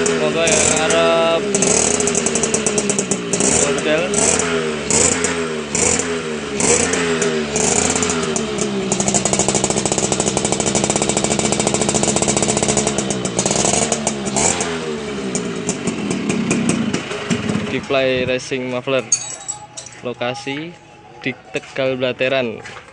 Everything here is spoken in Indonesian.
Semoga yang Arab model Difly Racing Muffler, lokasi di Tegal Blateran.